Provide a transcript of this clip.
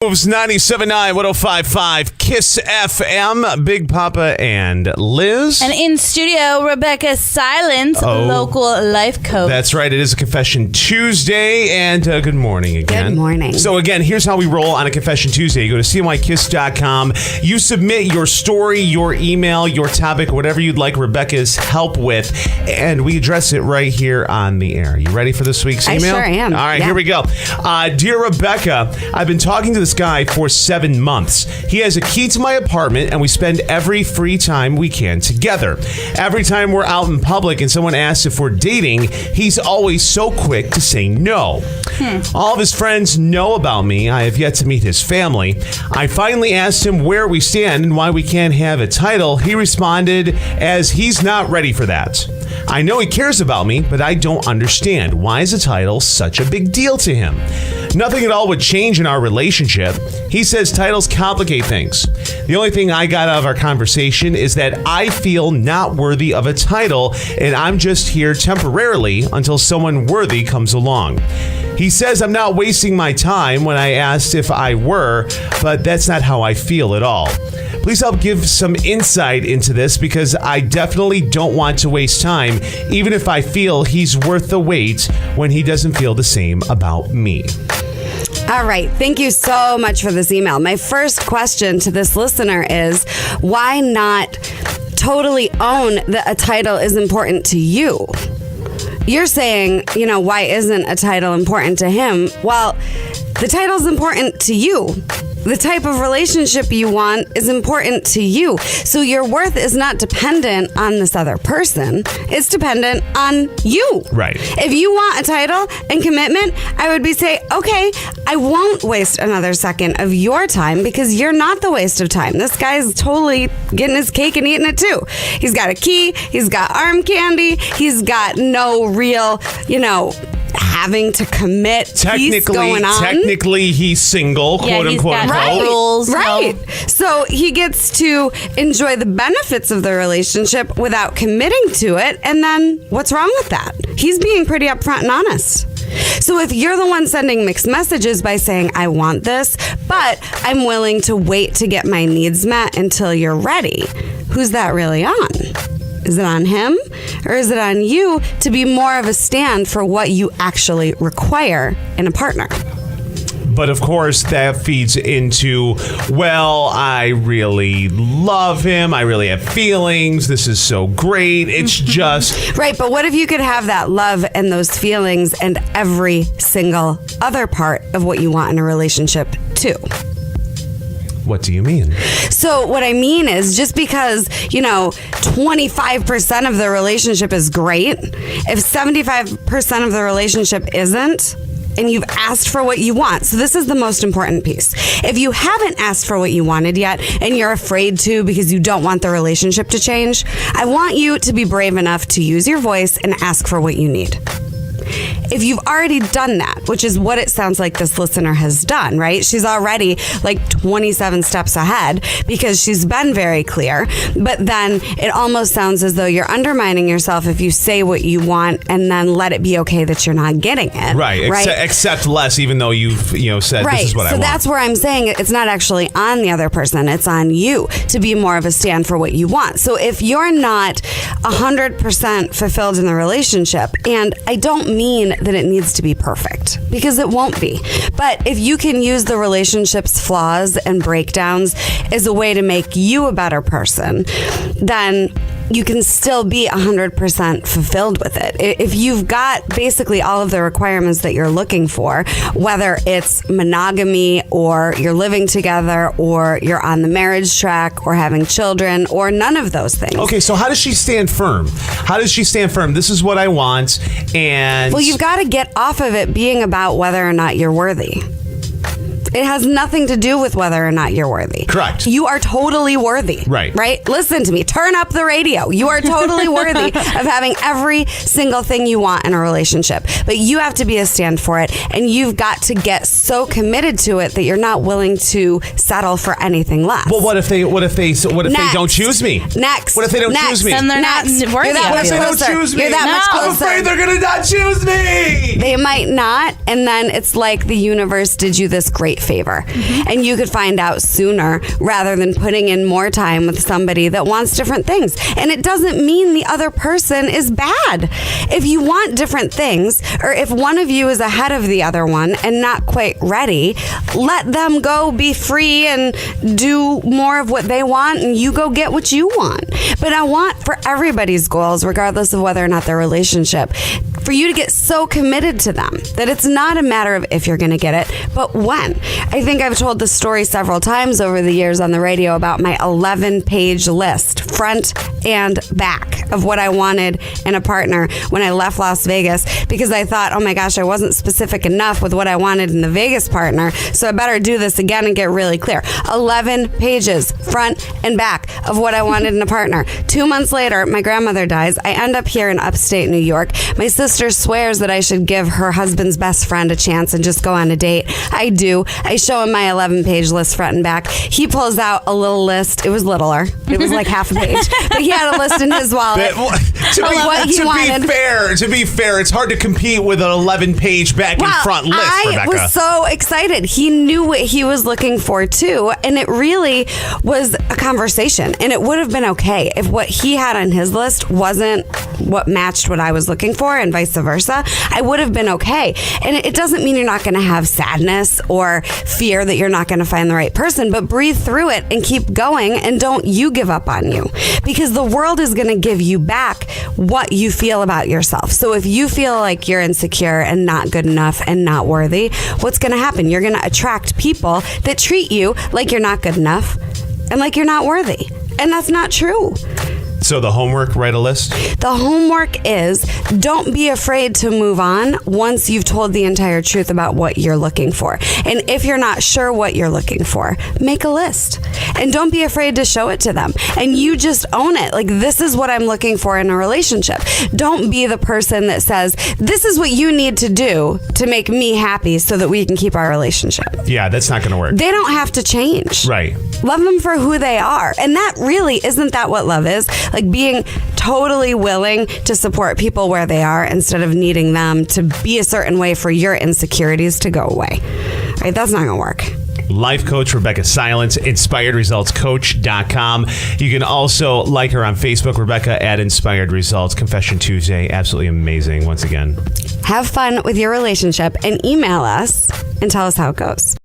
Moves 97.9, 105.5, KISS FM, Big Papa and Liz. And in studio, Rebecca Silence, local life coach. That's right. It is a Confession Tuesday, and good morning again. Good morning. So again, here's how we roll on a Confession Tuesday. You go to CNYKISS.com. You submit your story, your email, your topic, whatever you'd like Rebecca's help with, and we address it right here on the air. You ready for this week's email? I sure am. All right, Yeah. Here we go. Dear Rebecca, I've been talking to this guy for 7 months. He has a key to my apartment, and we spend every free time we can together. Every time we're out in public and someone asks if we're dating, he's always so quick to say no. All of his friends know about me. I have yet to meet his family. I finally asked him where we stand and why we can't have a title. He responded as he's not ready for that. I know he cares about me, but I don't understand. Why is a title such a big deal to him? Nothing at all would change in our relationship. He says titles complicate things. The only thing I got out of our conversation is that I feel not worthy of a title, and I'm just here temporarily until someone worthy comes along. He says I'm not wasting my time when I asked if I were, but that's not how I feel at all. Please help give some insight into this because I definitely don't want to waste time, even if I feel he's worth the wait when he doesn't feel the same about me. All right. Thank you so much for this email. My first question to this listener is, why not totally own that a title is important to you? You're saying, why isn't a title important to him? Well, the title's important to you. The type of relationship you want is important to you. So your worth is not dependent on this other person. It's dependent on you. Right. If you want a title and commitment, I would be say, okay, I won't waste another second of your time because you're not the waste of time. This guy's totally getting his cake and eating it too. He's got a key. He's got arm candy. He's got no real, having to commit piece going on. Technically, he's single, quote unquote. He's got rules. Right. So he gets to enjoy the benefits of the relationship without committing to it. And then what's wrong with that? He's being pretty upfront and honest. So if you're the one sending mixed messages by saying, I want this, but I'm willing to wait to get my needs met until you're ready, who's that really on? Is it on him or is it on you to be more of a stand for what you actually require in a partner? But of course, that feeds into, well, I really love him. I really have feelings. This is so great. It's just... Right, but what if you could have that love and those feelings and every single other part of what you want in a relationship too? What do you mean? So what I mean is just because, 25% of the relationship is great, if 75% of the relationship isn't, and you've asked for what you want. So this is the most important piece. If you haven't asked for what you wanted yet, and you're afraid to because you don't want the relationship to change, I want you to be brave enough to use your voice and ask for what you need. If you've already done that, which is what it sounds like this listener has done, right? She's already like 27 steps ahead because she's been very clear. But then it almost sounds as though you're undermining yourself if you say what you want and then let it be okay that you're not getting it. Right. Accept less, even though you've said this is what I want. So that's where I'm saying it's not actually on the other person. It's on you to be more of a stand for what you want. So if you're not 100% fulfilled in the relationship, and I don't mean that it needs to be perfect because it won't be. But if you can use the relationship's flaws and breakdowns as a way to make you a better person, then you can still be 100% fulfilled with it. If you've got basically all of the requirements that you're looking for, whether it's monogamy or you're living together or you're on the marriage track or having children or none of those things. Okay, so how does she stand firm? This is what I want, and... Well, you've got to get off of it being about whether or not you're worthy. It has nothing to do with whether or not you're worthy. Correct. You are totally worthy. Right. Right? Listen to me. Turn up the radio. You are totally worthy of having every single thing you want in a relationship. But you have to be a stand for it. And you've got to get so committed to it that you're not willing to settle for anything less. Well, what if they don't choose me? Next. What if they don't choose me? Then they're not worthy You're that of much you. closer. Don't choose me. You're that much I'm closer. afraid they're going to not choose me. They might not. And then it's like the universe did you this great favor. And you could find out sooner rather than putting in more time with somebody that wants different things. And it doesn't mean the other person is bad. If you want different things, or if one of you is ahead of the other one and not quite ready, let them go be free and do more of what they want, and you go get what you want. But I want for everybody's goals, regardless of whether or not their relationship, for you to get so committed to them that it's not a matter of if you're going to get it, but when. I think I've told this story several times over the years on the radio about my 11-page list, front and back, of what I wanted in a partner when I left Las Vegas, because I thought, oh my gosh, I wasn't specific enough with what I wanted in the Vegas partner, so I better do this again and get really clear. 11 pages, front and back, of what I wanted in a partner. 2 months later, my grandmother dies. I end up here in upstate New York. My sister swears that I should give her husband's best friend a chance and just go on a date. I do. I show him my 11-page list front and back. He pulls out a little list. It was littler. It was like half a page. But he had a list in his wallet. To be fair, it's hard to compete with an 11-page back and front list, Rebecca. I was so excited. He knew what he was looking for too, and it really was a conversation. And it would have been okay if what he had on his list wasn't what matched what I was looking for, and vice versa. I would have been okay. And it doesn't mean you're not going to have sadness or fear that you're not going to find the right person, but breathe through it and keep going, and don't you give up on you, because the world is going to give you back what you feel about yourself. So if you feel like you're insecure and not good enough and not worthy, what's going to happen? You're going to attract people that treat you like you're not good enough and like you're not worthy. And that's not true. So the homework, write a list? The homework is, don't be afraid to move on once you've told the entire truth about what you're looking for. And if you're not sure what you're looking for, make a list. And don't be afraid to show it to them. And you just own it. Like, this is what I'm looking for in a relationship. Don't be the person that says, this is what you need to do to make me happy so that we can keep our relationship. Yeah, that's not going to work. They don't have to change. Right. Love them for who they are. And that really, isn't that what love is? Like, being totally willing to support people where they are instead of needing them to be a certain way for your insecurities to go away. Right? That's not going to work. Life coach Rebecca Silence, inspiredresultscoach.com. You can also like her on Facebook, Rebecca at Inspired Results. Confession Tuesday, absolutely amazing once again. Have fun with your relationship and email us and tell us how it goes.